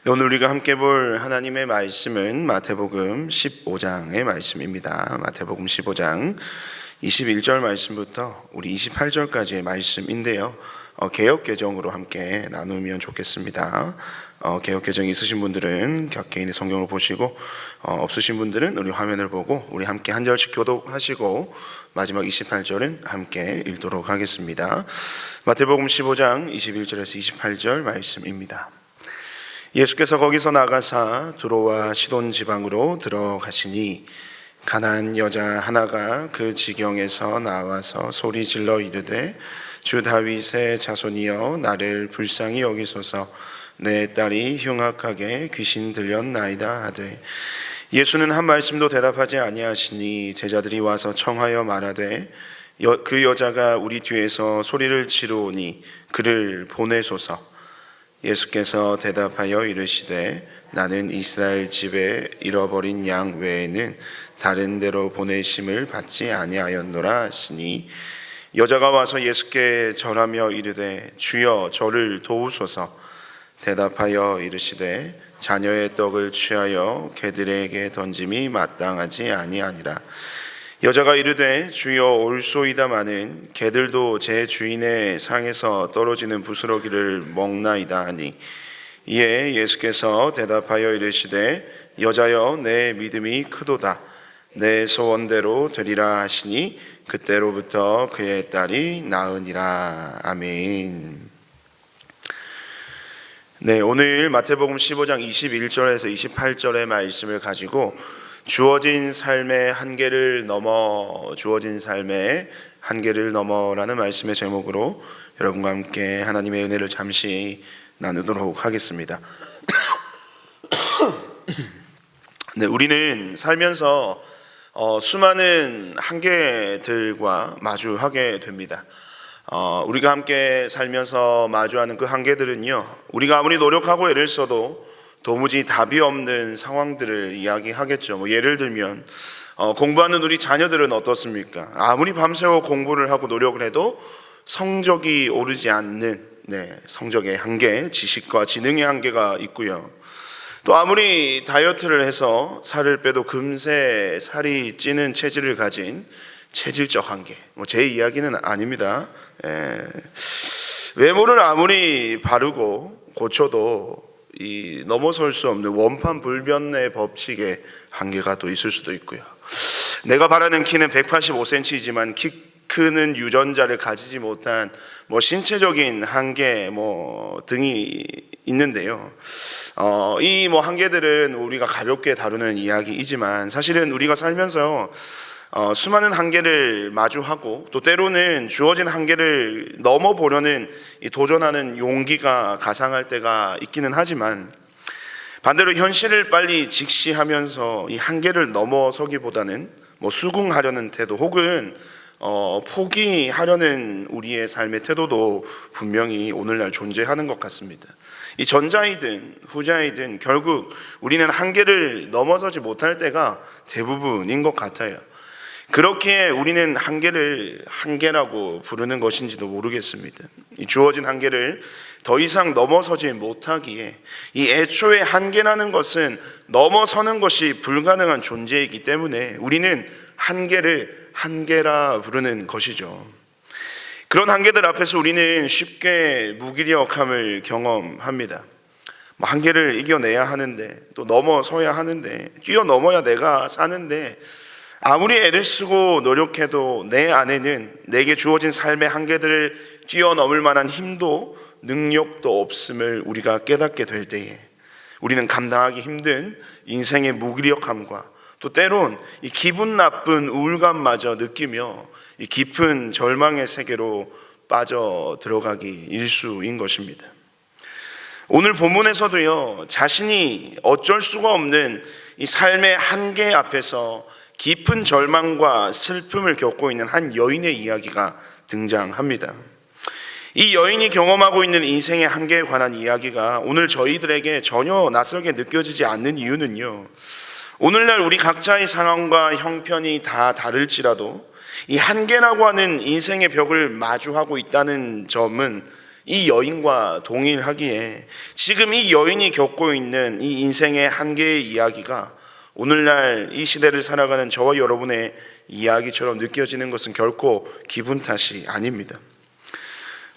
오늘 우리가 함께 볼 하나님의 말씀은 마태복음 15장의 말씀입니다. 마태복음 15장 21절 말씀부터 우리 28절까지의 말씀인데요. 개역개정으로 함께 나누면 좋겠습니다. 개역개정 있으신 분들은 각 개인의 성경을 보시고 없으신 분들은 우리 화면을 보고 우리 함께 한 절씩 교독하시고 마지막 28절은 함께 읽도록 하겠습니다. 마태복음 15장 21절에서 28절 말씀입니다. 예수께서 거기서 나가사 두로와 시돈 지방으로 들어가시니 가나안 여자 하나가 그 지경에서 나와서 소리 질러 이르되 주 다윗의 자손이여 나를 불쌍히 여기소서 내 딸이 흉악하게 귀신 들렸나이다 하되 예수는 한 말씀도 대답하지 아니하시니 제자들이 와서 청하여 말하되 그 여자가 우리 뒤에서 소리를 지르오니 그를 보내소서. 예수께서 대답하여 이르시되 나는 이스라엘 집에 잃어버린 양 외에는 다른 데로 보내심을 받지 아니하였노라 하시니 여자가 와서 예수께 절하며 이르되 주여 저를 도우소서. 대답하여 이르시되 자녀의 떡을 취하여 개들에게 던짐이 마땅하지 아니하니라. 여자가 이르되 주여 올소이다마는 개들도 제 주인의 상에서 떨어지는 부스러기를 먹나이다 하니 이에 예수께서 대답하여 이르시되 여자여 내 믿음이 크도다 내 소원대로 되리라 하시니 그때로부터 그의 딸이 나으니라. 아멘. 네, 오늘 마태복음 15장 21절에서 28절의 말씀을 가지고 주어진 삶의 한계를 넘어, 주어진 삶의 한계를 넘어라는 말씀의 제목으로 여러분과 함께 하나님의 은혜를 잠시 나누도록 하겠습니다. 네, 우리는 살면서 수많은 한계들과 마주하게 됩니다. 우리가 함께 살면서 마주하는 그 한계들은요, 우리가 아무리 노력하고 애를 써도 도무지 답이 없는 상황들을 이야기하겠죠. 예를 들면 공부하는 우리 자녀들은 어떻습니까? 아무리 밤새워 공부를 하고 노력을 해도 성적이 오르지 않는 성적의 한계, 지식과 지능의 한계가 있고요. 또 아무리 다이어트를 해서 살을 빼도 금세 살이 찌는 체질을 가진 체질적 한계. 제 이야기는 아닙니다. 외모를 아무리 바르고 고쳐도 이 넘어설 수 없는 원판불변의 법칙의 한계가 또 있을 수도 있고요. 내가 바라는 키는 185cm이지만 키 크는 유전자를 가지지 못한 신체적인 한계 등이 있는데요. 이 한계들은 우리가 가볍게 다루는 이야기이지만 사실은 우리가 살면서 수많은 한계를 마주하고 또 때로는 주어진 한계를 넘어보려는 도전하는 용기가 가상할 때가 있기는 하지만 반대로 현실을 빨리 직시하면서 이 한계를 넘어서기보다는 수긍하려는 태도 혹은 포기하려는 우리의 삶의 태도도 분명히 오늘날 존재하는 것 같습니다. 이 전자이든 후자이든 결국 우리는 한계를 넘어서지 못할 때가 대부분인 것 같아요. 그렇기에 우리는 한계를 한계라고 부르는 것인지도 모르겠습니다. 이 주어진 한계를 더 이상 넘어서지 못하기에 이 애초의 한계라는 것은 넘어서는 것이 불가능한 존재이기 때문에 우리는 한계를 한계라 부르는 것이죠. 그런 한계들 앞에서 우리는 쉽게 무기력함을 경험합니다. 한계를 이겨내야 하는데 또 넘어서야 하는데 뛰어넘어야 내가 사는데 아무리 애를 쓰고 노력해도 내 안에는 내게 주어진 삶의 한계들을 뛰어넘을 만한 힘도 능력도 없음을 우리가 깨닫게 될 때에 우리는 감당하기 힘든 인생의 무기력함과 또 때론 이 기분 나쁜 우울감마저 느끼며 이 깊은 절망의 세계로 빠져 들어가기 일쑤인 것입니다. 오늘 본문에서도요, 자신이 어쩔 수가 없는 이 삶의 한계 앞에서 깊은 절망과 슬픔을 겪고 있는 한 여인의 이야기가 등장합니다. 이 여인이 경험하고 있는 인생의 한계에 관한 이야기가 오늘 저희들에게 전혀 낯설게 느껴지지 않는 이유는요, 오늘날 우리 각자의 상황과 형편이 다 다를지라도 이 한계라고 하는 인생의 벽을 마주하고 있다는 점은 이 여인과 동일하기에 지금 이 여인이 겪고 있는 이 인생의 한계의 이야기가 오늘날 이 시대를 살아가는 저와 여러분의 이야기처럼 느껴지는 것은 결코 기분 탓이 아닙니다.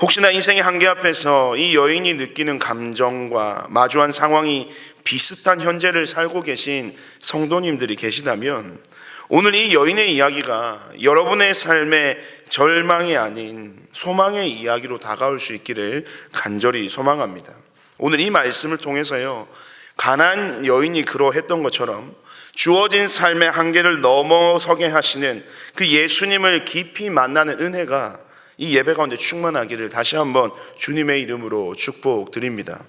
혹시나 인생의 한계 앞에서 이 여인이 느끼는 감정과 마주한 상황이 비슷한 현재를 살고 계신 성도님들이 계시다면 오늘 이 여인의 이야기가 여러분의 삶의 절망이 아닌 소망의 이야기로 다가올 수 있기를 간절히 소망합니다. 오늘 이 말씀을 통해서요, 가나안 여인이 그러했던 것처럼 주어진 삶의 한계를 넘어서게 하시는 그 예수님을 깊이 만나는 은혜가 이 예배 가운데 충만하기를 다시 한번 주님의 이름으로 축복드립니다.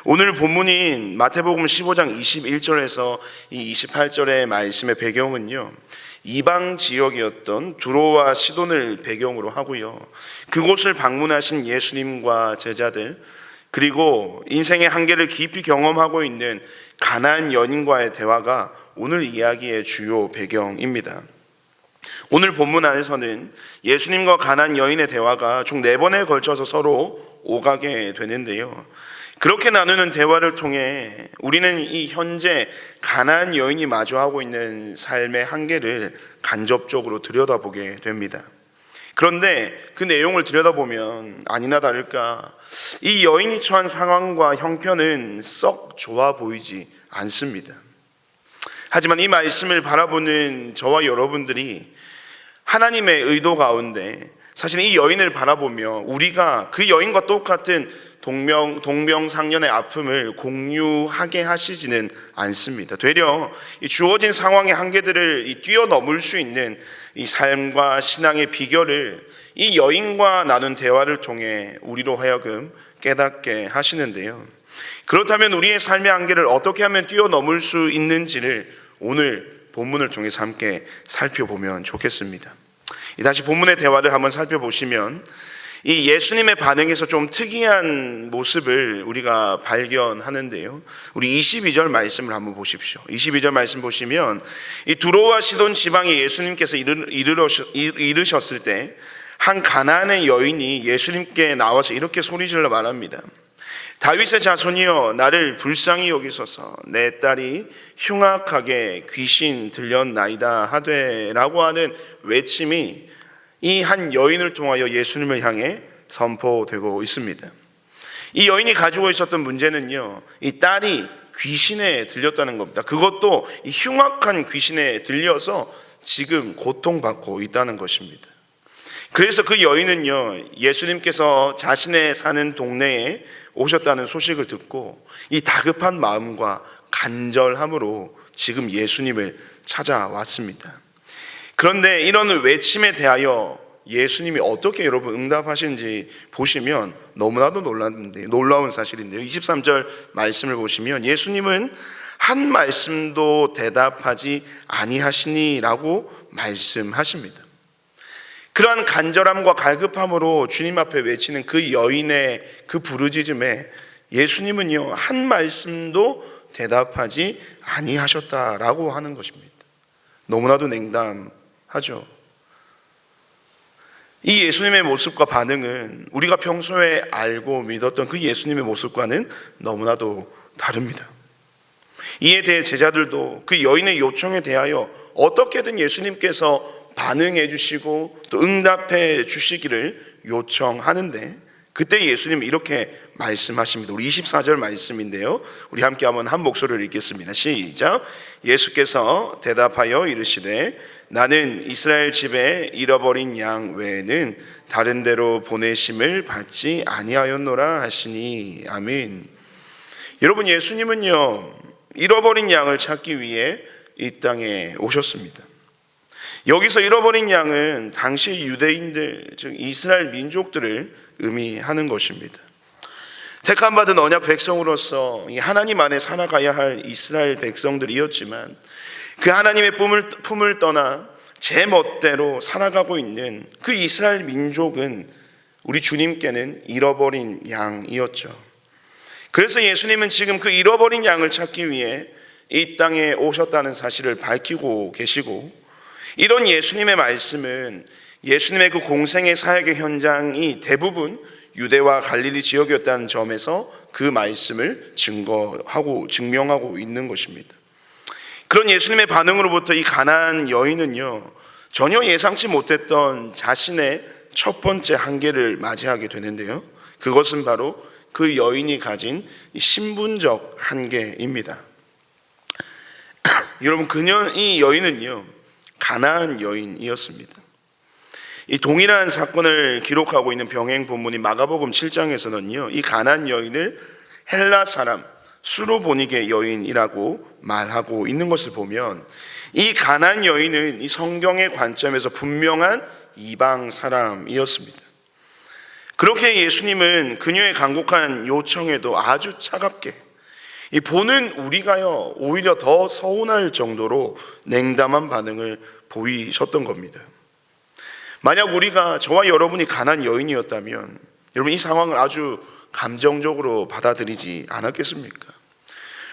오늘 본문인 마태복음 15장 21절에서 이 28절의 말씀의 배경은요, 이방 지역이었던 두로와 시돈을 배경으로 하고요, 그곳을 방문하신 예수님과 제자들, 그리고 인생의 한계를 깊이 경험하고 있는 가나안 여인과의 대화가 오늘 이야기의 주요 배경입니다. 오늘 본문 안에서는 예수님과 가나안 여인의 대화가 총 4번에 걸쳐서 서로 오가게 되는데요, 그렇게 나누는 대화를 통해 우리는 이 현재 가나안 여인이 마주하고 있는 삶의 한계를 간접적으로 들여다보게 됩니다. 그런데 그 내용을 들여다보면 아니나 다를까 이 여인이 처한 상황과 형편은 썩 좋아 보이지 않습니다. 하지만 이 말씀을 바라보는 저와 여러분들이 하나님의 의도 가운데 사실 이 여인을 바라보며 우리가 그 여인과 똑같은 동병상련의 아픔을 공유하게 하시지는 않습니다. 되려 이 주어진 상황의 한계들을 뛰어넘을 수 있는 이 삶과 신앙의 비결을 이 여인과 나눈 대화를 통해 우리로 하여금 깨닫게 하시는데요, 그렇다면 우리의 삶의 한계를 어떻게 하면 뛰어넘을 수 있는지를 오늘 본문을 통해서 함께 살펴보면 좋겠습니다. 다시 본문의 대화를 한번 살펴보시면 이 예수님의 반응에서 좀 특이한 모습을 우리가 발견하는데요, 우리 22절 말씀을 한번 보십시오. 22절 말씀 보시면 이 두로와 시돈 지방에 예수님께서 이르셨을 때 한 가나안의 여인이 예수님께 나와서 이렇게 소리질러 말합니다. 다윗의 자손이여, 나를 불쌍히 여기소서. 내 딸이 흉악하게 귀신 들렸나이다 하되 라고 하는 외침이 이 한 여인을 통하여 예수님을 향해 선포되고 있습니다. 이 여인이 가지고 있었던 문제는요, 이 딸이 귀신에 들렸다는 겁니다. 그것도 이 흉악한 귀신에 들려서 지금 고통받고 있다는 것입니다. 그래서 그 여인은요, 예수님께서 자신의 사는 동네에 오셨다는 소식을 듣고 이 다급한 마음과 간절함으로 지금 예수님을 찾아왔습니다. 그런데 이런 외침에 대하여 예수님이 어떻게 여러분 응답하시는지 보시면 너무나도 놀라운 사실인데요, 23절 말씀을 보시면 예수님은 한 말씀도 대답하지 아니하시니라고 말씀하십니다. 그러한 간절함과 갈급함으로 주님 앞에 외치는 그 여인의 그 부르짖음에 예수님은요, 한 말씀도 대답하지 아니하셨다라고 하는 것입니다. 너무나도 냉담하죠. 이 예수님의 모습과 반응은 우리가 평소에 알고 믿었던 그 예수님의 모습과는 너무나도 다릅니다. 이에 대해 제자들도 그 여인의 요청에 대하여 어떻게든 예수님께서 반응해 주시고 또 응답해 주시기를 요청하는데, 그때 예수님은 이렇게 말씀하십니다. 우리 24절 말씀인데요, 우리 함께 한번 한 목소리를 읽겠습니다. 시작. 예수께서 대답하여 이르시되 나는 이스라엘 집에 잃어버린 양 외에는 다른 데로 보내심을 받지 아니하였노라 하시니. 아멘. 여러분, 예수님은요, 잃어버린 양을 찾기 위해 이 땅에 오셨습니다. 여기서 잃어버린 양은 당시 유대인들, 즉 이스라엘 민족들을 의미하는 것입니다. 택함받은 언약 백성으로서 하나님 안에 살아가야 할 이스라엘 백성들이었지만 그 하나님의 품을 떠나 제 멋대로 살아가고 있는 그 이스라엘 민족은 우리 주님께는 잃어버린 양이었죠. 그래서 예수님은 지금 그 잃어버린 양을 찾기 위해 이 땅에 오셨다는 사실을 밝히고 계시고, 이런 예수님의 말씀은 예수님의 그 공생의 사역의 현장이 대부분 유대와 갈릴리 지역이었다는 점에서 그 말씀을 증명하고 있는 것입니다. 그런 예수님의 반응으로부터 이 가나안 여인은요, 전혀 예상치 못했던 자신의 첫 번째 한계를 맞이하게 되는데요, 그것은 바로 그 여인이 가진 신분적 한계입니다. 여러분, 이 여인은요, 가나안 여인이었습니다. 이 동일한 사건을 기록하고 있는 병행 본문인 마가복음 7장에서는요, 이 가나안 여인을 헬라 사람 수로보니게 여인이라고 말하고 있는 것을 보면, 이 가나안 여인은 이 성경의 관점에서 분명한 이방 사람이었습니다. 그렇게 예수님은 그녀의 간곡한 요청에도 아주 차갑게, 이 보는 우리가요 오히려 더 서운할 정도로 냉담한 반응을 보이셨던 겁니다. 만약 우리가, 저와 여러분이 가나안 여인이었다면 여러분, 이 상황을 아주 감정적으로 받아들이지 않았겠습니까?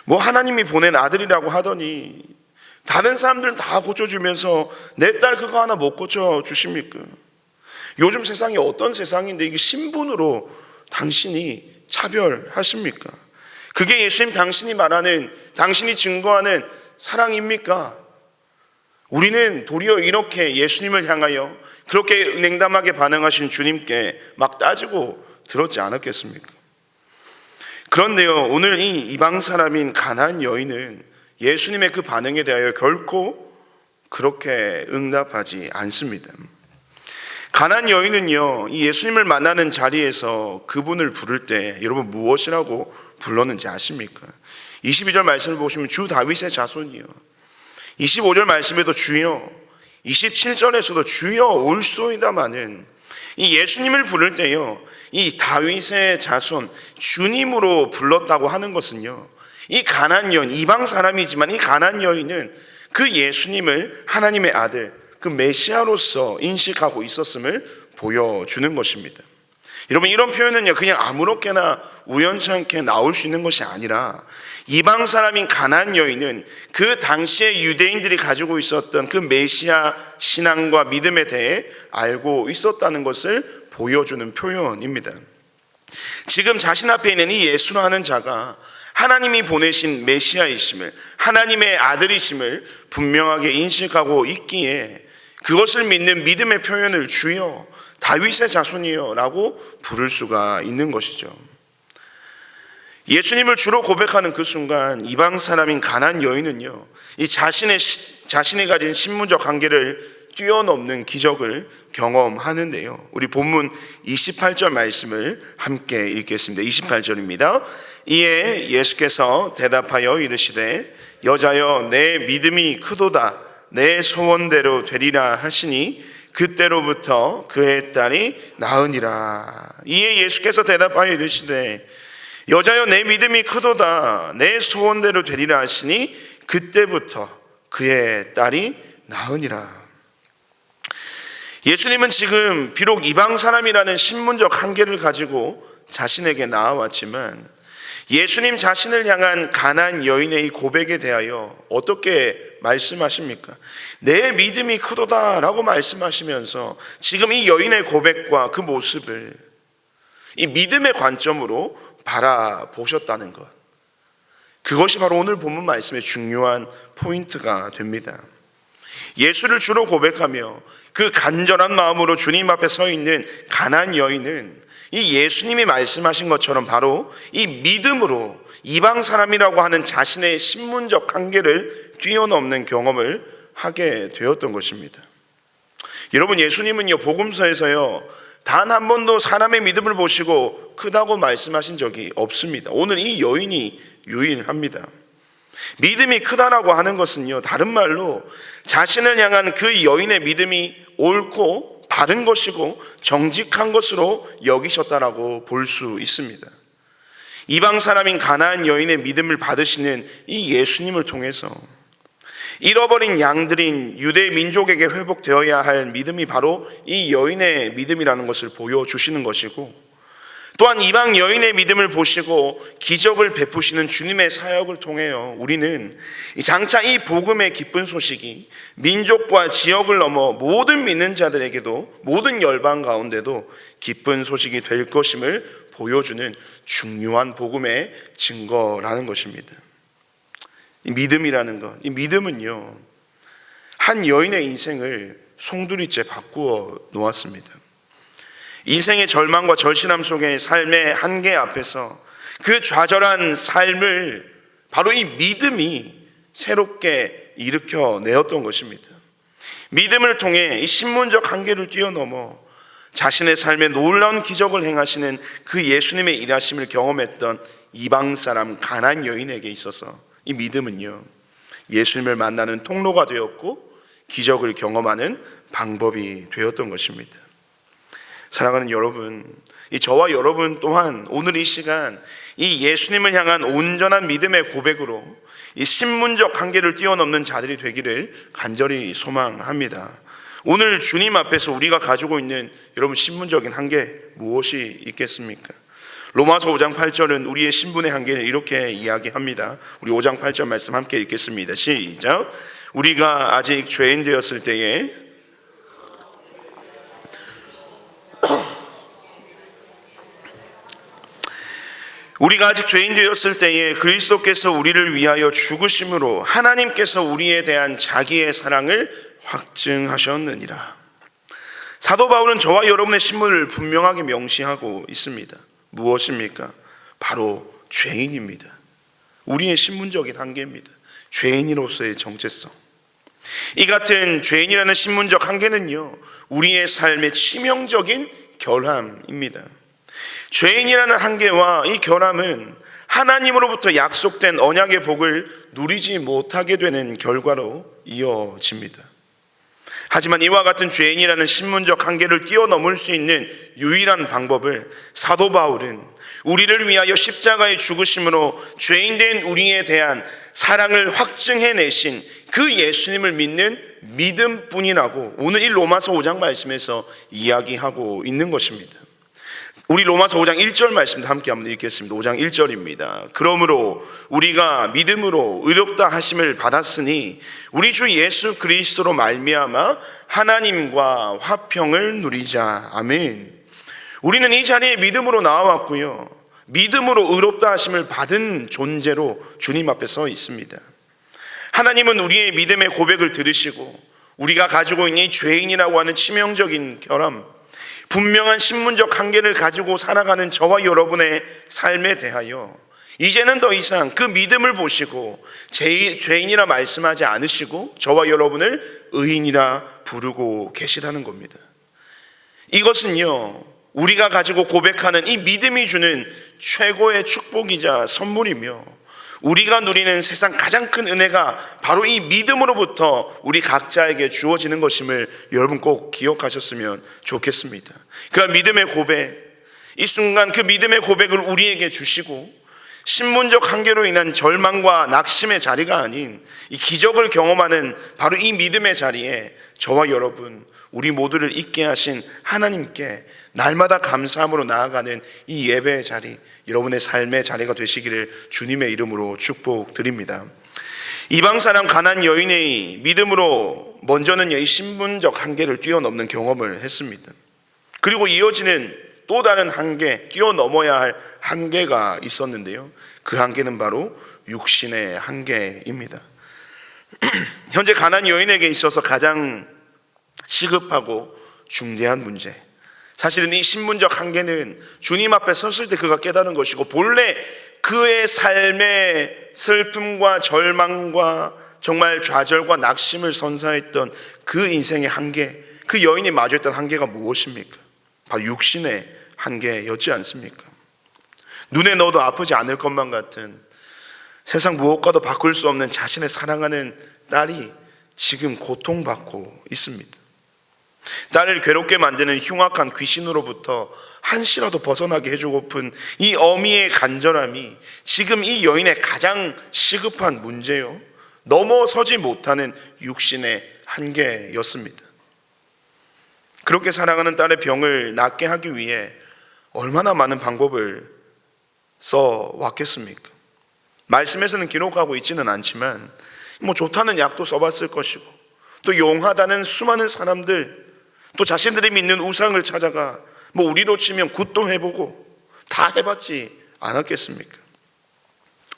뭐 하나님이 보낸 아들이라고 하더니 다른 사람들은 다 고쳐주면서 내 딸 그거 하나 못 고쳐주십니까? 요즘 세상이 어떤 세상인데 이게 신분으로 당신이 차별하십니까? 그게 예수님 당신이 말하는, 당신이 증거하는 사랑입니까? 우리는 도리어 이렇게 예수님을 향하여 그렇게 냉담하게 반응하신 주님께 막 따지고 들었지 않았겠습니까? 그런데요, 오늘 이 이방 사람인 가나안 여인은 예수님의 그 반응에 대하여 결코 그렇게 응답하지 않습니다. 가나안 여인은요, 이 예수님을 만나는 자리에서 그분을 부를 때 여러분 무엇이라고 불렀는지 아십니까? 22절 말씀을 보시면 주 다윗의 자손이요, 25절 말씀에도 주여, 27절에서도 주여 올소이다마는 이 예수님을 부를 때요, 이 다윗의 자손 주님으로 불렀다고 하는 것은요, 이 가나안 여인, 이방 사람이지만 이 가나안 여인은 그 예수님을 하나님의 아들, 그 메시아로서 인식하고 있었음을 보여주는 것입니다. 여러분, 이런 표현은요 그냥 아무렇게나 우연찮게 나올 수 있는 것이 아니라, 이방 사람인 가나안 여인은 그 당시에 유대인들이 가지고 있었던 그 메시아 신앙과 믿음에 대해 알고 있었다는 것을 보여주는 표현입니다. 지금 자신 앞에 있는 이 예수라는 자가 하나님이 보내신 메시아이심을, 하나님의 아들이심을 분명하게 인식하고 있기에 그것을 믿는 믿음의 표현을 주여, 다윗의 자손이여 라고 부를 수가 있는 것이죠. 예수님을 주로 고백하는 그 순간 이방 사람인 가나안 여인은요, 이 자신이 가진 신분적 한계를 뛰어넘는 기적을 경험하는데요, 우리 본문 28절 말씀을 함께 읽겠습니다. 28절입니다. 이에 예수께서 대답하여 이르시되 여자여 내 믿음이 크도다, 내 소원대로 되리라 하시니 그때로부터 그의 딸이 나으니라. 이에 예수께서 대답하여 이르시되 여자여 내 믿음이 크도다, 내 소원대로 되리라 하시니 그때부터 그의 딸이 나으니라. 예수님은 지금 비록 이방 사람이라는 신분적 한계를 가지고 자신에게 나아왔지만 예수님 자신을 향한 가나안 여인의 이 고백에 대하여 어떻게 말씀하십니까? 내 믿음이 크도다 라고 말씀하시면서 지금 이 여인의 고백과 그 모습을 이 믿음의 관점으로 바라보셨다는 것, 그것이 바로 오늘 본문 말씀의 중요한 포인트가 됩니다. 예수를 주로 고백하며 그 간절한 마음으로 주님 앞에 서 있는 가나안 여인은 이 예수님이 말씀하신 것처럼 바로 이 믿음으로 이방 사람이라고 하는 자신의 신분적 한계를 뛰어넘는 경험을 하게 되었던 것입니다. 여러분, 예수님은요 복음서에서요 단 한 번도 사람의 믿음을 보시고 크다고 말씀하신 적이 없습니다. 오늘 이 여인이 유일합니다. 믿음이 크다라고 하는 것은요, 다른 말로 자신을 향한 그 여인의 믿음이 옳고 바른 것이고 정직한 것으로 여기셨다라고 볼 수 있습니다. 이방 사람인 가나안 여인의 믿음을 받으시는 이 예수님을 통해서 잃어버린 양들인 유대 민족에게 회복되어야 할 믿음이 바로 이 여인의 믿음이라는 것을 보여주시는 것이고, 또한 이방 여인의 믿음을 보시고 기적을 베푸시는 주님의 사역을 통해요, 우리는 장차 이 복음의 기쁜 소식이 민족과 지역을 넘어 모든 믿는 자들에게도, 모든 열방 가운데도 기쁜 소식이 될 것임을 보여주는 중요한 복음의 증거라는 것입니다. 이 믿음이라는 것, 이 믿음은요, 한 여인의 인생을 송두리째 바꾸어 놓았습니다. 인생의 절망과 절실함 속의 삶의 한계 앞에서 그 좌절한 삶을 바로 이 믿음이 새롭게 일으켜내었던 것입니다. 믿음을 통해 이 신문적 한계를 뛰어넘어 자신의 삶에 놀라운 기적을 행하시는 그 예수님의 일하심을 경험했던 이방 사람 가나안 여인에게 있어서 이 믿음은요, 예수님을 만나는 통로가 되었고 기적을 경험하는 방법이 되었던 것입니다. 사랑하는 여러분, 이 저와 여러분 또한 오늘 이 시간 이 예수님을 향한 온전한 믿음의 고백으로 이 신문적 한계를 뛰어넘는 자들이 되기를 간절히 소망합니다. 오늘 주님 앞에서 우리가 가지고 있는 여러분 신문적인 한계 무엇이 있겠습니까? 로마서 5장 8절은 우리의 신분의 한계를 이렇게 이야기합니다. 우리 5장 8절 말씀 함께 읽겠습니다. 시작. 우리가 아직 죄인 되었을 때에 그리스도께서 우리를 위하여 죽으심으로 하나님께서 우리에 대한 자기의 사랑을 확증하셨느니라. 사도 바울은 저와 여러분의 신분을 분명하게 명시하고 있습니다. 무엇입니까? 바로 죄인입니다. 우리의 신분적인 한계입니다. 죄인으로서의 정체성. 이 같은 죄인이라는 신분적 한계는요, 우리의 삶의 치명적인 결함입니다. 죄인이라는 한계와 이 결함은 하나님으로부터 약속된 언약의 복을 누리지 못하게 되는 결과로 이어집니다. 하지만 이와 같은 죄인이라는 신분적 한계를 뛰어넘을 수 있는 유일한 방법을 사도 바울은 우리를 위하여 십자가에 죽으심으로 죄인된 우리에 대한 사랑을 확증해내신 그 예수님을 믿는 믿음뿐이라고 오늘 이 로마서 5장 말씀에서 이야기하고 있는 것입니다. 우리 로마서 5장 1절 말씀도 함께 한번 읽겠습니다. 5장 1절입니다. 그러므로 우리가 믿음으로 의롭다 하심을 받았으니 우리 주 예수 그리스도로 말미암아 하나님과 화평을 누리자. 아멘. 우리는 이 자리에 믿음으로 나와왔고요, 믿음으로 의롭다 하심을 받은 존재로 주님 앞에 서 있습니다. 하나님은 우리의 믿음의 고백을 들으시고 우리가 가지고 있는 이 죄인이라고 하는 치명적인 결함, 분명한 신분적 한계를 가지고 살아가는 저와 여러분의 삶에 대하여 이제는 더 이상 그 믿음을 보시고 죄인이라 말씀하지 않으시고 저와 여러분을 의인이라 부르고 계시다는 겁니다. 이것은요, 우리가 가지고 고백하는 이 믿음이 주는 최고의 축복이자 선물이며 우리가 누리는 세상 가장 큰 은혜가 바로 이 믿음으로부터 우리 각자에게 주어지는 것임을 여러분 꼭 기억하셨으면 좋겠습니다. 그런 믿음의 고백, 이 순간 그 믿음의 고백을 우리에게 주시고 신분적 한계로 인한 절망과 낙심의 자리가 아닌 이 기적을 경험하는 바로 이 믿음의 자리에 저와 여러분, 우리 모두를 있게 하신 하나님께 날마다 감사함으로 나아가는 이 예배의 자리, 여러분의 삶의 자리가 되시기를 주님의 이름으로 축복드립니다. 이방 사람 가나안 여인의 믿음으로 먼저는 이 신분적 한계를 뛰어넘는 경험을 했습니다. 그리고 이어지는 또 다른 한계, 뛰어넘어야 할 한계가 있었는데요, 그 한계는 바로 육신의 한계입니다. 현재 가나안 여인에게 있어서 가장 시급하고 중대한 문제, 사실은 이 신분적 한계는 주님 앞에 섰을 때 그가 깨달은 것이고 본래 그의 삶의 슬픔과 절망과 정말 좌절과 낙심을 선사했던 그 인생의 한계, 그 여인이 마주했던 한계가 무엇입니까? 바로 육신의 한계였지 않습니까? 눈에 넣어도 아프지 않을 것만 같은 세상 무엇과도 바꿀 수 없는 자신의 사랑하는 딸이 지금 고통받고 있습니다. 딸을 괴롭게 만드는 흉악한 귀신으로부터 한시라도 벗어나게 해주고픈 이 어미의 간절함이 지금 이 여인의 가장 시급한 문제요, 넘어서지 못하는 육신의 한계였습니다. 그렇게 사랑하는 딸의 병을 낫게 하기 위해 얼마나 많은 방법을 써왔겠습니까? 말씀에서는 기록하고 있지는 않지만 좋다는 약도 써봤을 것이고, 또 용하다는 수많은 사람들, 또 자신들이 믿는 우상을 찾아가 우리로 치면 굿도 해보고 다 해봤지 않았겠습니까?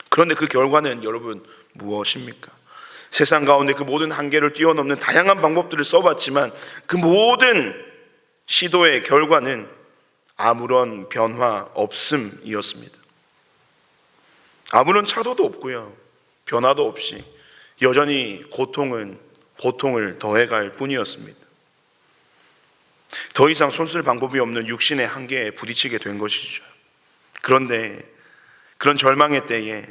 그런데 그 결과는 여러분 무엇입니까? 세상 가운데 그 모든 한계를 뛰어넘는 다양한 방법들을 써봤지만 그 모든 시도의 결과는 아무런 변화 없음이었습니다. 아무런 차도도 없고요, 변화도 없이 여전히 고통을 더해갈 뿐이었습니다. 더 이상 손쓸 방법이 없는 육신의 한계에 부딪히게 된 것이죠. 그런데 그런 절망의 때에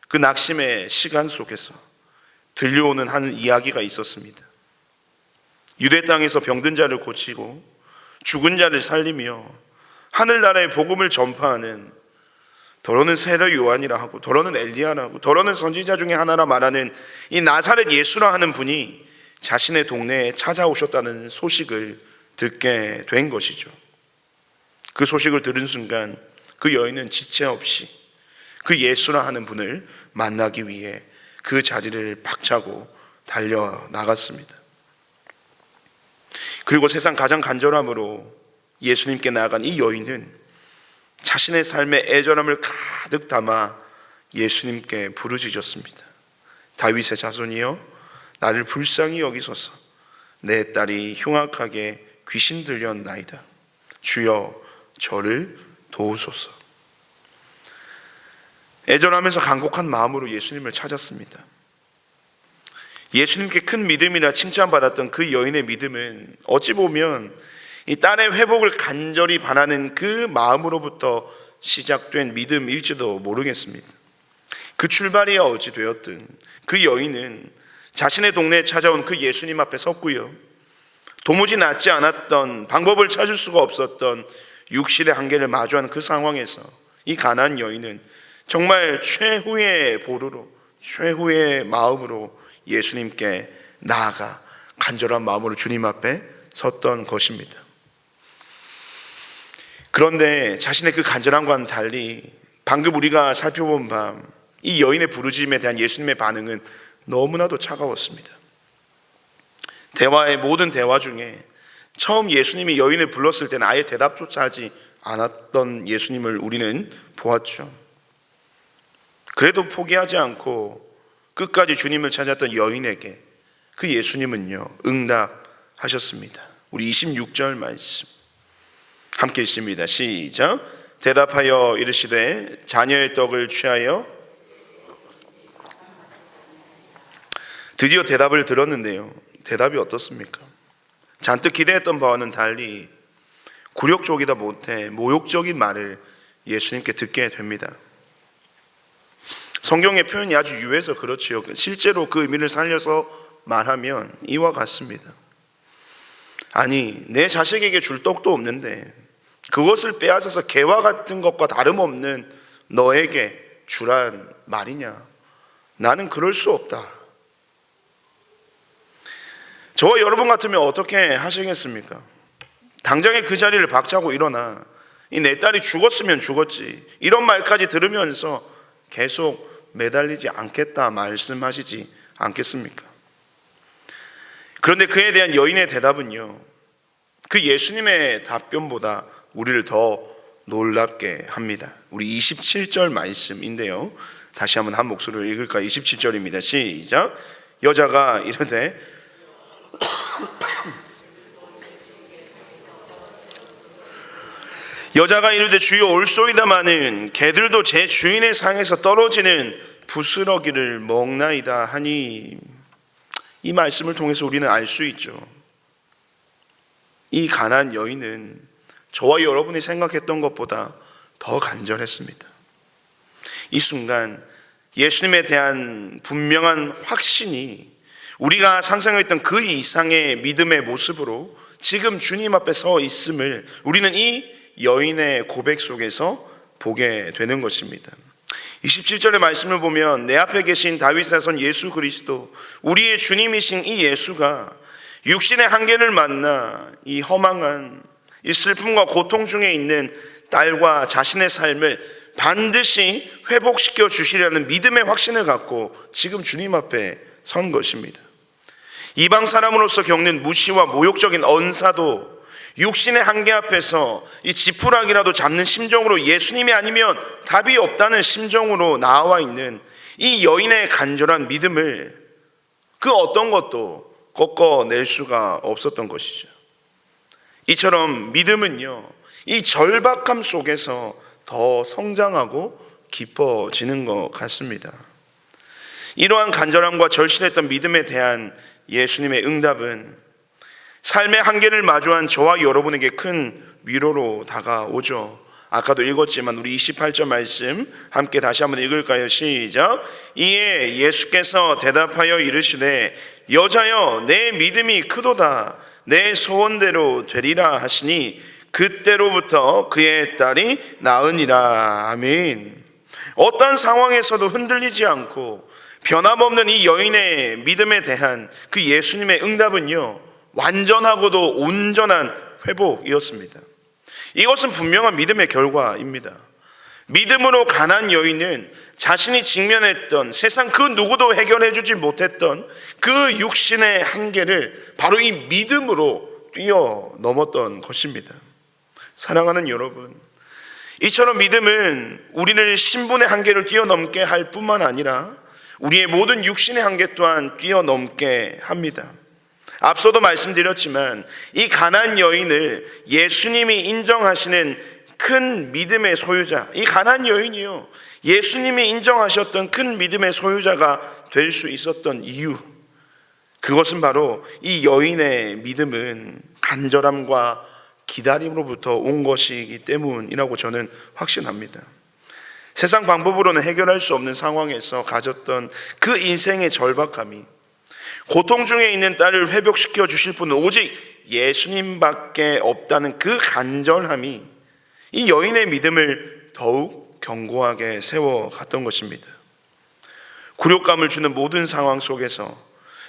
그 낙심의 시간 속에서 들려오는 한 이야기가 있었습니다. 유대 땅에서 병든 자를 고치고 죽은 자를 살리며 하늘나라의 복음을 전파하는, 더러는 세례 요한이라 하고 더러는 엘리야라 하고 더러는 선지자 중에 하나라 말하는 이 나사렛 예수라 하는 분이 자신의 동네에 찾아오셨다는 소식을 듣게 된 것이죠. 그 소식을 들은 순간 그 여인은 지체 없이 그 예수라 하는 분을 만나기 위해 그 자리를 박차고 달려나갔습니다. 그리고 세상 가장 간절함으로 예수님께 나아간 이 여인은 자신의 삶의 애절함을 가득 담아 예수님께 부르짖었습니다. 다윗의 자손이여, 나를 불쌍히 여기소서. 내 딸이 흉악하게 귀신 들렸나이다. 주여, 저를 도우소서. 애절하면서 간곡한 마음으로 예수님을 찾았습니다. 예수님께 큰 믿음이라 칭찬받았던 그 여인의 믿음은 어찌 보면 이 딸의 회복을 간절히 바라는 그 마음으로부터 시작된 믿음일지도 모르겠습니다. 그 출발이 어찌 되었든 그 여인은 자신의 동네에 찾아온 그 예수님 앞에 섰고요, 도무지 낫지 않았던, 방법을 찾을 수가 없었던 육신의 한계를 마주한 그 상황에서 이 가난한 여인은 정말 최후의 보루로, 최후의 마음으로 예수님께 나아가 간절한 마음으로 주님 앞에 섰던 것입니다. 그런데 자신의 그 간절함과는 달리 방금 우리가 살펴본 바 이 여인의 부르짖음에 대한 예수님의 반응은 너무나도 차가웠습니다. 대화의 모든 대화 중에 처음 예수님이 여인을 불렀을 때는 아예 대답조차 하지 않았던 예수님을 우리는 보았죠. 그래도 포기하지 않고 끝까지 주님을 찾았던 여인에게 그 예수님은요, 응답하셨습니다. 우리 26절 말씀 함께 읽습니다. 시작. 대답하여 이르시되 자녀의 떡을 취하여. 드디어 대답을 들었는데요, 대답이 어떻습니까? 잔뜩 기대했던 바와는 달리 굴욕적이다 못해 모욕적인 말을 예수님께 듣게 됩니다. 성경의 표현이 아주 유해서 그렇지요. 실제로 그 의미를 살려서 말하면 이와 같습니다. 아니, 내 자식에게 줄 떡도 없는데 그것을 빼앗아서 개와 같은 것과 다름없는 너에게 주란 말이냐? 나는 그럴 수 없다. 저와 여러분 같으면 어떻게 하시겠습니까? 당장에 그 자리를 박차고 일어나 내 딸이 죽었으면 죽었지, 이런 말까지 들으면서 계속 매달리지 않겠다 말씀하시지 않겠습니까? 그런데 그에 대한 여인의 대답은요, 그 예수님의 답변보다 우리를 더 놀랍게 합니다. 우리 27절 말씀인데요, 다시 한번 한 목소리로 읽을까? 27절입니다. 시작. 여자가 이르되 주여 올소이다마는 개들도 제 주인의 상에서 떨어지는 부스러기를 먹나이다 하니, 이 말씀을 통해서 우리는 알 수 있죠. 이 가난한 여인은 저와 여러분이 생각했던 것보다 더 간절했습니다. 이 순간 예수님에 대한 분명한 확신이 우리가 상상했던 그 이상의 믿음의 모습으로 지금 주님 앞에 서 있음을 우리는 이 여인의 고백 속에서 보게 되는 것입니다. 27절의 말씀을 보면 내 앞에 계신 다윗의 선 예수 그리스도, 우리의 주님이신 이 예수가 육신의 한계를 만나 이 허망한 이 슬픔과 고통 중에 있는 딸과 자신의 삶을 반드시 회복시켜 주시려는 믿음의 확신을 갖고 지금 주님 앞에 선 것입니다. 이방 사람으로서 겪는 무시와 모욕적인 언사도 육신의 한계 앞에서 이 지푸라기라도 잡는 심정으로 예수님이 아니면 답이 없다는 심정으로 나와 있는 이 여인의 간절한 믿음을 그 어떤 것도 꺾어낼 수가 없었던 것이죠. 이처럼 믿음은요, 이 절박함 속에서 더 성장하고 깊어지는 것 같습니다. 이러한 간절함과 절실했던 믿음에 대한 예수님의 응답은 삶의 한계를 마주한 저와 여러분에게 큰 위로로 다가오죠. 아까도 읽었지만 우리 28절 말씀 함께 다시 한번 읽을까요? 시작. 이에 예수께서 대답하여 이르시되 여자여 내 믿음이 크도다 내 소원대로 되리라 하시니 그때로부터 그의 딸이 나으니라. 아멘. 어떤 상황에서도 흔들리지 않고 변함없는 이 여인의 믿음에 대한 그 예수님의 응답은요, 완전하고도 온전한 회복이었습니다. 이것은 분명한 믿음의 결과입니다. 믿음으로 가난 여인은 자신이 직면했던 세상 그 누구도 해결해 주지 못했던 그 육신의 한계를 바로 이 믿음으로 뛰어넘었던 것입니다. 사랑하는 여러분, 이처럼 믿음은 우리를 신분의 한계를 뛰어넘게 할 뿐만 아니라 우리의 모든 육신의 한계 또한 뛰어넘게 합니다. 앞서도 말씀드렸지만 이 가나안 여인을 예수님이 인정하시는 큰 믿음의 소유자, 이 가나안 여인이요, 예수님이 인정하셨던 큰 믿음의 소유자가 될 수 있었던 이유, 그것은 바로 이 여인의 믿음은 간절함과 기다림으로부터 온 것이기 때문이라고 저는 확신합니다. 세상 방법으로는 해결할 수 없는 상황에서 가졌던 그 인생의 절박함이, 고통 중에 있는 딸을 회복시켜 주실 분은 오직 예수님밖에 없다는 그 간절함이 이 여인의 믿음을 더욱 견고하게 세워갔던 것입니다. 굴욕감을 주는 모든 상황 속에서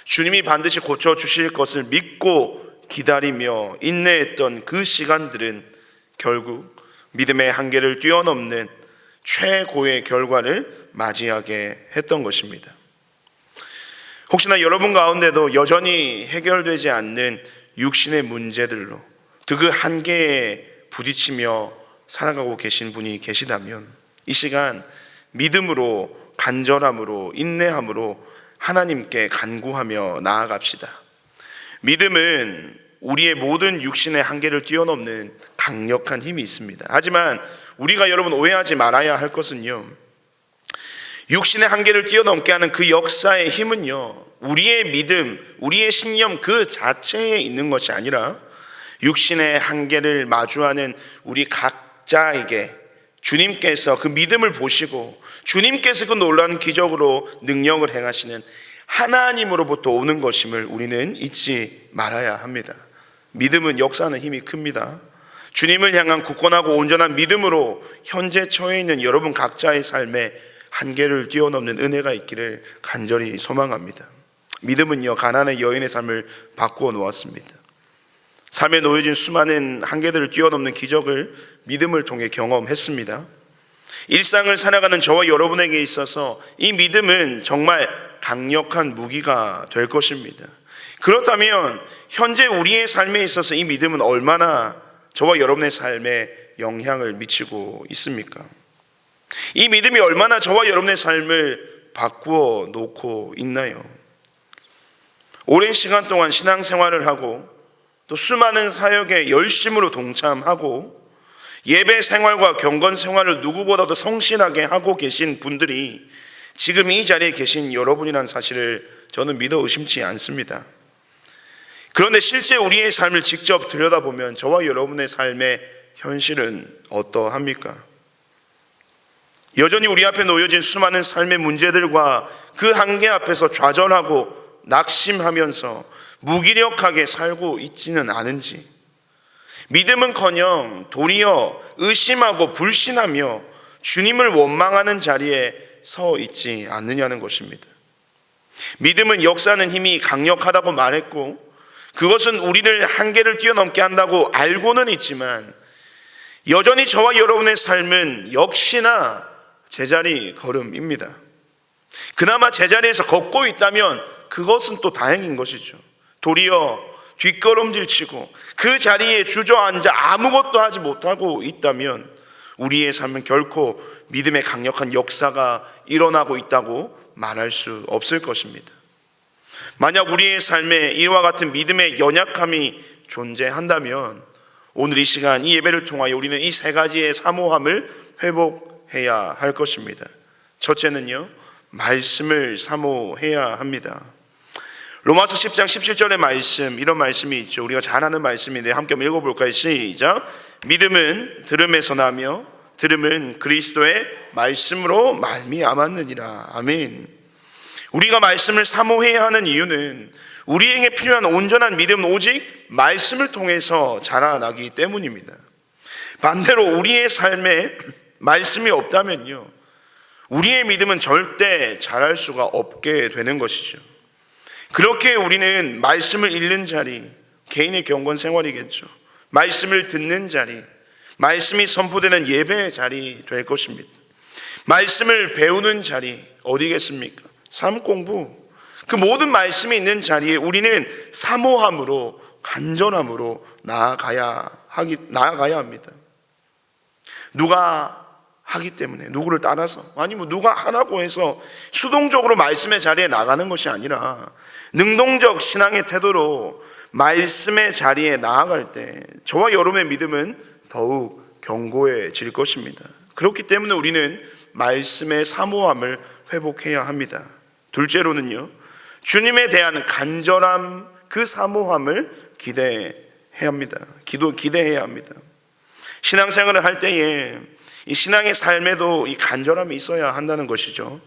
주님이 반드시 고쳐주실 것을 믿고 기다리며 인내했던 그 시간들은 결국 믿음의 한계를 뛰어넘는 최고의 결과를 맞이하게 했던 것입니다. 혹시나 여러분 가운데도 여전히 해결되지 않는 육신의 문제들로 그 한계에 부딪히며 살아가고 계신 분이 계시다면 이 시간 믿음으로, 간절함으로, 인내함으로 하나님께 간구하며 나아갑시다. 믿음은 우리의 모든 육신의 한계를 뛰어넘는 강력한 힘이 있습니다. 하지만 우리가 여러분 오해하지 말아야 할 것은요, 육신의 한계를 뛰어넘게 하는 그 역사의 힘은요, 우리의 믿음, 우리의 신념 그 자체에 있는 것이 아니라 육신의 한계를 마주하는 우리 각자에게 주님께서 그 믿음을 보시고 주님께서 그 놀라운 기적으로 능력을 행하시는 하나님으로부터 오는 것임을 우리는 잊지 말아야 합니다. 믿음은 역사하는 힘이 큽니다. 주님을 향한 굳건하고 온전한 믿음으로 현재 처해 있는 여러분 각자의 삶에 한계를 뛰어넘는 은혜가 있기를 간절히 소망합니다. 믿음은요, 가나안의 여인의 삶을 바꾸어 놓았습니다. 삶에 놓여진 수많은 한계들을 뛰어넘는 기적을 믿음을 통해 경험했습니다. 일상을 살아가는 저와 여러분에게 있어서 이 믿음은 정말 강력한 무기가 될 것입니다. 그렇다면 현재 우리의 삶에 있어서 이 믿음은 얼마나 저와 여러분의 삶에 영향을 미치고 있습니까? 이 믿음이 얼마나 저와 여러분의 삶을 바꾸어 놓고 있나요? 오랜 시간 동안 신앙생활을 하고 또 수많은 사역에 열심으로 동참하고 예배 생활과 경건 생활을 누구보다도 성실하게 하고 계신 분들이 지금 이 자리에 계신 여러분이라는 사실을 저는 믿어 의심치 않습니다. 그런데 실제 우리의 삶을 직접 들여다보면 저와 여러분의 삶의 현실은 어떠합니까? 여전히 우리 앞에 놓여진 수많은 삶의 문제들과 그 한계 앞에서 좌절하고 낙심하면서 무기력하게 살고 있지는 않은지, 믿음은커녕 도리어 의심하고 불신하며 주님을 원망하는 자리에 서 있지 않느냐는 것입니다. 믿음은 역사하는 힘이 강력하다고 말했고 그것은 우리를 한계를 뛰어넘게 한다고 알고는 있지만 여전히 저와 여러분의 삶은 역시나 제자리 걸음입니다. 그나마 제자리에서 걷고 있다면 그것은 또 다행인 것이죠. 도리어 뒷걸음질 치고 그 자리에 주저앉아 아무것도 하지 못하고 있다면 우리의 삶은 결코 믿음의 강력한 역사가 일어나고 있다고 말할 수 없을 것입니다. 만약 우리의 삶에 이와 같은 믿음의 연약함이 존재한다면 오늘 이 시간 이 예배를 통하여 우리는 이 세 가지의 사모함을 회복해야 할 것입니다. 첫째는요, 말씀을 사모해야 합니다. 로마서 10장 17절의 말씀, 이런 말씀이 있죠. 우리가 잘 아는 말씀인데 함께 한번 읽어볼까요? 시작. 믿음은 들음에서 나며 들음은 그리스도의 말씀으로 말미암았느니라. 아멘. 우리가 말씀을 사모해야 하는 이유는 우리에게 필요한 온전한 믿음은 오직 말씀을 통해서 자라나기 때문입니다. 반대로 우리의 삶에 말씀이 없다면요, 우리의 믿음은 절대 자랄 수가 없게 되는 것이죠. 그렇게 우리는 말씀을 읽는 자리, 개인의 경건 생활이겠죠. 말씀을 듣는 자리, 말씀이 선포되는 예배의 자리 될 것입니다. 말씀을 배우는 자리 어디겠습니까? 삶 공부. 그 모든 말씀이 있는 자리에 우리는 사모함으로, 간절함으로 나아가야 합니다. 누가 하기 때문에, 누구를 따라서, 아니면 누가 하라고 해서 수동적으로 말씀의 자리에 나가는 것이 아니라 능동적 신앙의 태도로 말씀의 자리에 나아갈 때 저와 여러분의 믿음은 더욱 견고해질 것입니다. 그렇기 때문에 우리는 말씀의 사모함을 회복해야 합니다. 둘째로는요, 주님에 대한 간절함, 그 사모함을 기대해야 합니다. 기대해야 합니다. 신앙생활을 할 때에 이 신앙의 삶에도 이 간절함이 있어야 한다는 것이죠.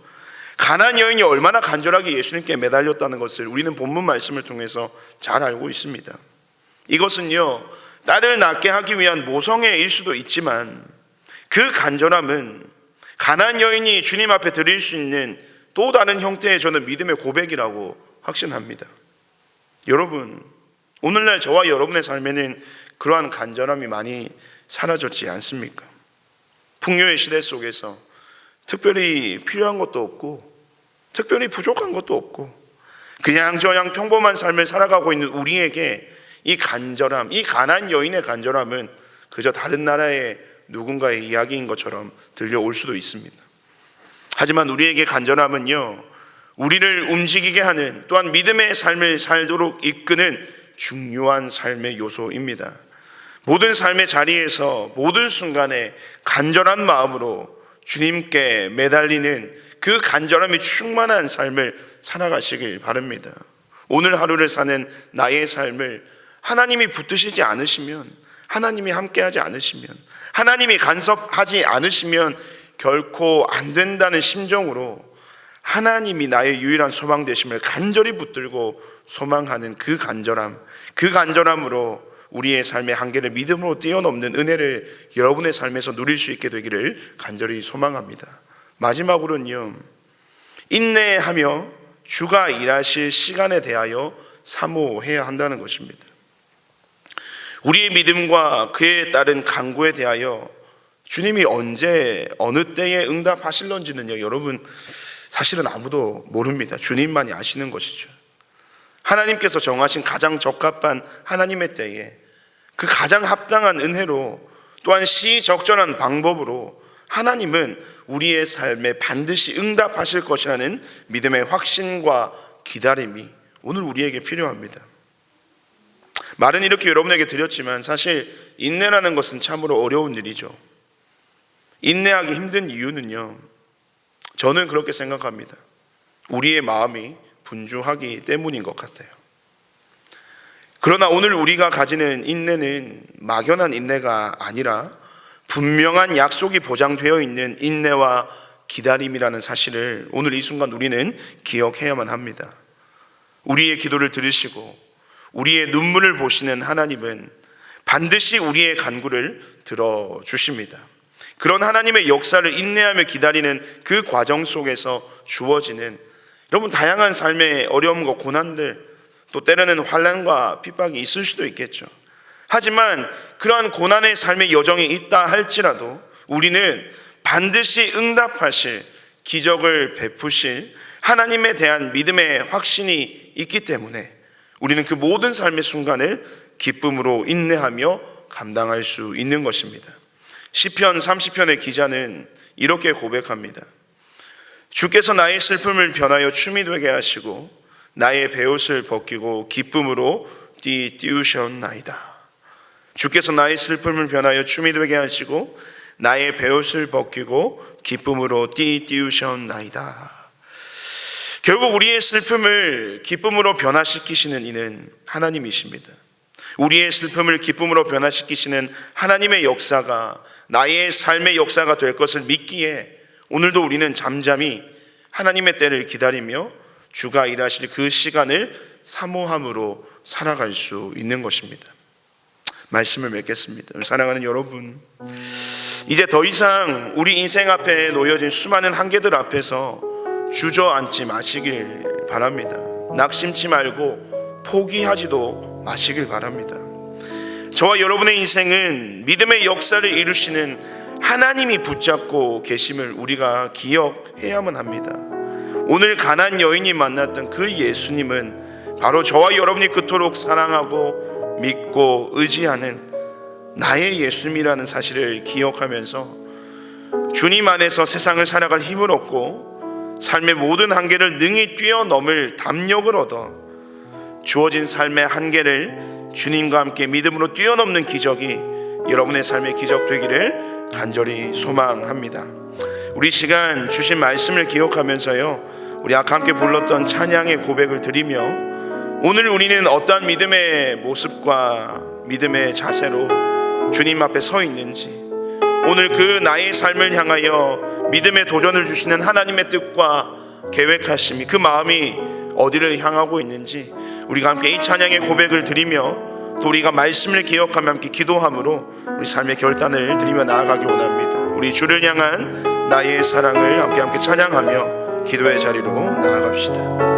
가나안 여인이 얼마나 간절하게 예수님께 매달렸다는 것을 우리는 본문 말씀을 통해서 잘 알고 있습니다. 이것은요, 딸을 낳게 하기 위한 모성애일 수도 있지만 그 간절함은 가나안 여인이 주님 앞에 드릴 수 있는 또 다른 형태의 저는 믿음의 고백이라고 확신합니다. 여러분, 오늘날 저와 여러분의 삶에는 그러한 간절함이 많이 사라졌지 않습니까? 풍요의 시대 속에서 특별히 필요한 것도 없고 특별히 부족한 것도 없고 그냥 저냥 평범한 삶을 살아가고 있는 우리에게 이 간절함, 이 가나안 여인의 간절함은 그저 다른 나라의 누군가의 이야기인 것처럼 들려올 수도 있습니다. 하지만 우리에게 간절함은요, 우리를 움직이게 하는, 또한 믿음의 삶을 살도록 이끄는 중요한 삶의 요소입니다. 모든 삶의 자리에서 모든 순간에 간절한 마음으로 주님께 매달리는 그 간절함이 충만한 삶을 살아가시길 바랍니다. 오늘 하루를 사는 나의 삶을 하나님이 붙드시지 않으시면, 하나님이 함께하지 않으시면, 하나님이 간섭하지 않으시면 결코 안 된다는 심정으로 하나님이 나의 유일한 소망 되심을 간절히 붙들고 소망하는 그 간절함으로 우리의 삶의 한계를 믿음으로 뛰어넘는 은혜를 여러분의 삶에서 누릴 수 있게 되기를 간절히 소망합니다. 마지막으로는요, 인내하며 주가 일하실 시간에 대하여 사모해야 한다는 것입니다. 우리의 믿음과 그에 따른 간구에 대하여 주님이 언제 어느 때에 응답하실런지는요, 여러분 사실은 아무도 모릅니다. 주님만이 아시는 것이죠. 하나님께서 정하신 가장 적합한 하나님의 때에 그 가장 합당한 은혜로, 또한 시적절한 방법으로 하나님은 우리의 삶에 반드시 응답하실 것이라는 믿음의 확신과 기다림이 오늘 우리에게 필요합니다. 말은 이렇게 여러분에게 드렸지만 사실 인내라는 것은 참으로 어려운 일이죠. 인내하기 힘든 이유는요, 저는 그렇게 생각합니다. 우리의 마음이 분주하기 때문인 것 같아요. 그러나 오늘 우리가 가지는 인내는 막연한 인내가 아니라 분명한 약속이 보장되어 있는 인내와 기다림이라는 사실을 오늘 이 순간 우리는 기억해야만 합니다. 우리의 기도를 들으시고 우리의 눈물을 보시는 하나님은 반드시 우리의 간구를 들어주십니다. 그런 하나님의 역사를 인내하며 기다리는 그 과정 속에서 주어지는 여러분 다양한 삶의 어려움과 고난들, 또 때로는 환난과 핍박이 있을 수도 있겠죠. 하지만 그러한 고난의 삶의 여정이 있다 할지라도 우리는 반드시 응답하실, 기적을 베푸실 하나님에 대한 믿음의 확신이 있기 때문에 우리는 그 모든 삶의 순간을 기쁨으로 인내하며 감당할 수 있는 것입니다. 시편 30편의 기자는 이렇게 고백합니다. 주께서 나의 슬픔을 변하여 춤이 되게 하시고 나의 베옷을 벗기고 기쁨으로 띄우셨나이다. 주께서 나의 슬픔을 변하여 춤이 되게 하시고 나의 베옷을 벗기고 기쁨으로 띄우셨나이다. 결국 우리의 슬픔을 기쁨으로 변화시키시는 이는 하나님이십니다. 우리의 슬픔을 기쁨으로 변화시키시는 하나님의 역사가 나의 삶의 역사가 될 것을 믿기에 오늘도 우리는 잠잠히 하나님의 때를 기다리며 주가 일하실 그 시간을 사모함으로 살아갈 수 있는 것입니다. 말씀을 맺겠습니다. 사랑하는 여러분, 이제 더 이상 우리 인생 앞에 놓여진 수많은 한계들 앞에서 주저앉지 마시길 바랍니다. 낙심치 말고 포기하지도 마시길 바랍니다. 저와 여러분의 인생은 믿음의 역사를 이루시는 하나님이 붙잡고 계심을 우리가 기억해야만 합니다. 오늘 가나안 여인이 만났던 그 예수님은 바로 저와 여러분이 그토록 사랑하고 믿고 의지하는 나의 예수님이라는 사실을 기억하면서 주님 안에서 세상을 살아갈 힘을 얻고 삶의 모든 한계를 능히 뛰어넘을 담력을 얻어 주어진 삶의 한계를 주님과 함께 믿음으로 뛰어넘는 기적이 여러분의 삶의 기적 되기를 간절히 소망합니다. 우리 시간 주신 말씀을 기억하면서요, 우리 아까 함께 불렀던 찬양의 고백을 드리며 오늘 우리는 어떠한 믿음의 모습과 믿음의 자세로 주님 앞에 서 있는지, 오늘 그 나의 삶을 향하여 믿음의 도전을 주시는 하나님의 뜻과 계획하심이, 그 마음이 어디를 향하고 있는지 우리가 함께 이 찬양의 고백을 드리며 또 우리가 말씀을 기억하며 함께 기도함으로 우리 삶의 결단을 드리며 나아가기 원합니다. 우리 주를 향한 나의 사랑을 함께 찬양하며 기도의 자리로 나아갑시다.